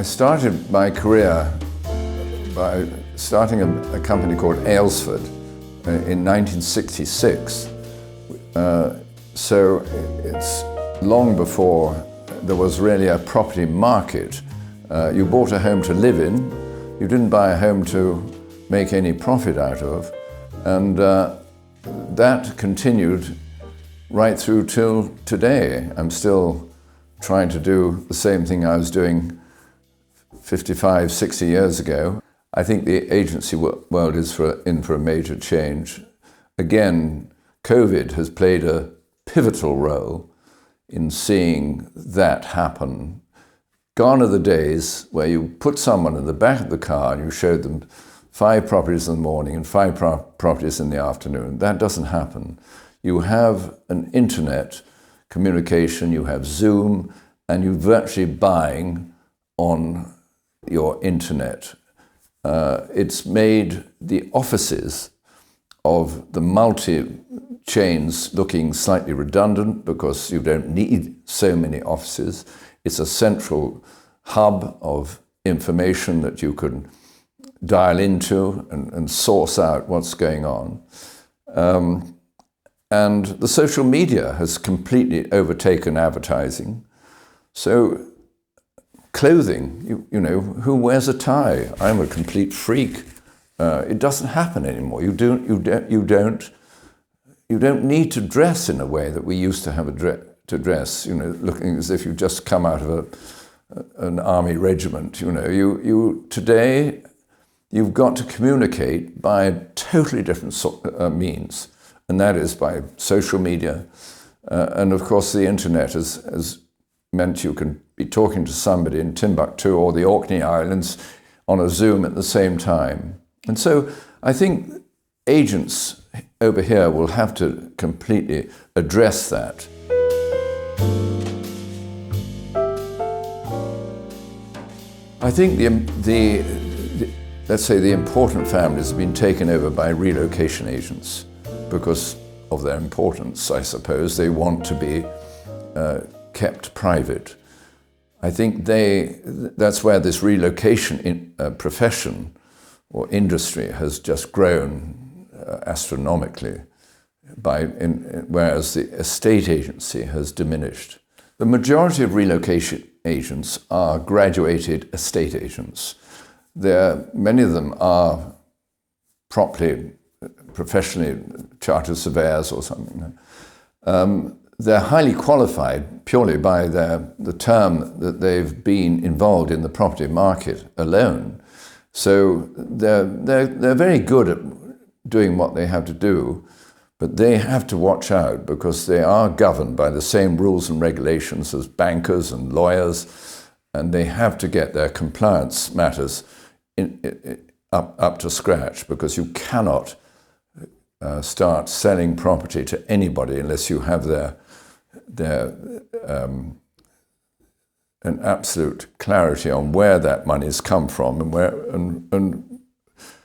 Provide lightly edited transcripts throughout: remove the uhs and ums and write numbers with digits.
I started my career by starting a company called Aylesford in 1966. So it's long before there was really a property market. You bought a home to live in, you didn't buy a home to make any profit out of, and that continued right through till today. I'm still trying to do the same thing I was doing 55, 60 years ago. I think the agency world is in for a major change. Again, COVID has played a pivotal role in seeing that happen. Gone are the days where you put someone in the back of the car and you showed them 5 properties in the morning and 5 properties in the afternoon. That doesn't happen. You have an internet communication, you have Zoom, and you're virtually buying on your internet. It's made the offices of the multi-chains looking slightly redundant because you don't need so many offices. It's a central hub of information that you can dial into and source out what's going on. And the social media has completely overtaken advertising. So clothing, you know, who wears a tie? I'm a complete freak. It doesn't happen anymore. You don't need to dress in a way that we used to have to dress. You know, looking as if you just come out of an army regiment. You know, today you've got to communicate by a totally different means, and that is by social media, and of course the internet has meant you can be talking to somebody in Timbuktu or the Orkney Islands on a Zoom at the same time. And so I think agents over here will have to completely address that. I think let's say the important families have been taken over by relocation agents because of their importance, I suppose. They want to be kept private. I think that's where this relocation profession or industry has just grown astronomically, whereas the estate agency has diminished. The majority of relocation agents are graduated estate agents. Many of them are professionally chartered surveyors or something. They're highly qualified purely by the term that they've been involved in the property market alone. So they're very good at doing what they have to do, but they have to watch out because they are governed by the same rules and regulations as bankers and lawyers, and they have to get their compliance matters up to scratch, because you cannot start selling property to anybody unless you have an absolute clarity on where that money's come from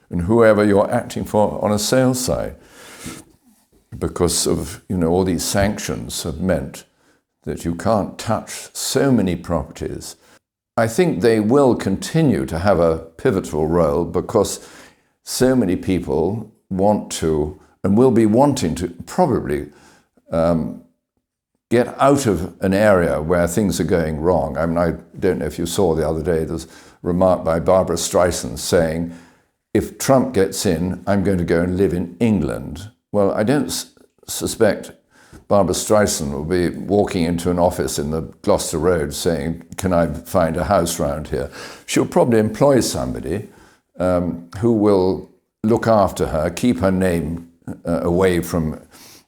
and whoever you're acting for on a sales side. Because of, you know, all these sanctions have meant that you can't touch so many properties. I think they will continue to have a pivotal role because so many people want to and will be wanting to probably get out of an area where things are going wrong. I mean, I don't know if you saw the other day, there's a remark by Barbara Streisand saying, if Trump gets in, I'm going to go and live in England. Well, I don't suspect Barbara Streisand will be walking into an office in the Gloucester Road saying, can I find a house round here? She'll probably employ somebody who will look after her, keep her name away from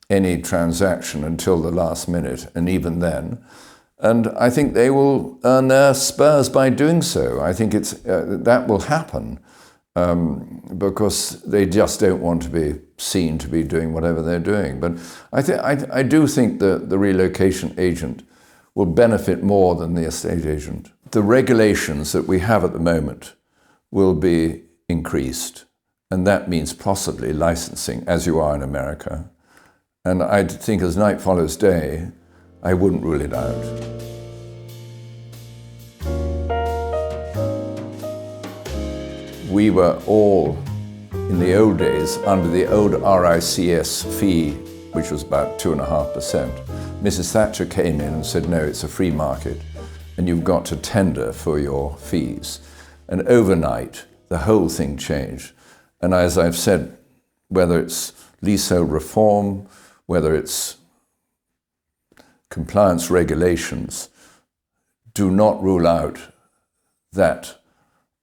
any transaction until the last minute, and even then. And I think they will earn their spurs by doing so. I think that will happen because they just don't want to be seen to be doing whatever they're doing. But I do think that the relocation agent will benefit more than the estate agent. The regulations that we have at the moment will be increased, and that means possibly licensing, as you are in America. And I think as night follows day, I wouldn't rule it out. we were all, in the old days, under the old RICS fee, which was about 2.5%. Mrs. Thatcher came in and said, no, it's a free market, and you've got to tender for your fees. And overnight, the whole thing changed. And as I've said, whether it's leasehold reform, whether it's compliance regulations, do not rule out that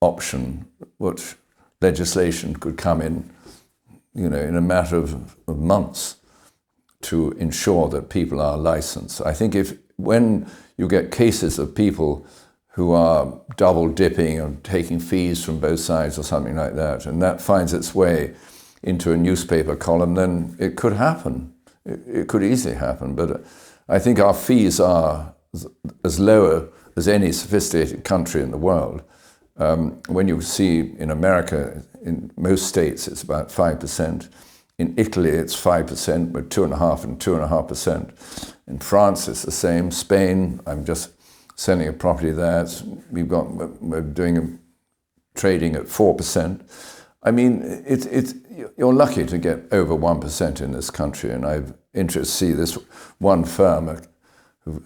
option, which legislation could come in, in a matter of months to ensure that people are licensed. I think when you get cases of people who are double dipping and taking fees from both sides or something like that, and that finds its way into a newspaper column, then it could happen. It could easily happen. But I think our fees are as low as any sophisticated country in the world. When you see in America, in most states, it's about 5%. In Italy, it's 5%, but 2.5% and 2.5%. In France, it's the same. Spain, I'm just selling a property there. We're doing trading at 4%. I mean, you're lucky to get over 1% in this country, and I'm interested to see this one firm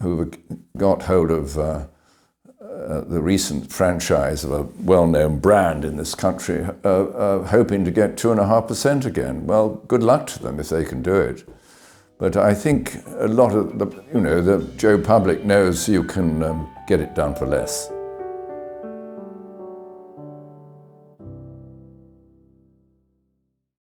who got hold of the recent franchise of a well-known brand in this country, hoping to get 2.5% again. Well, good luck to them if they can do it. But I think a lot of the Joe public knows you can get it done for less.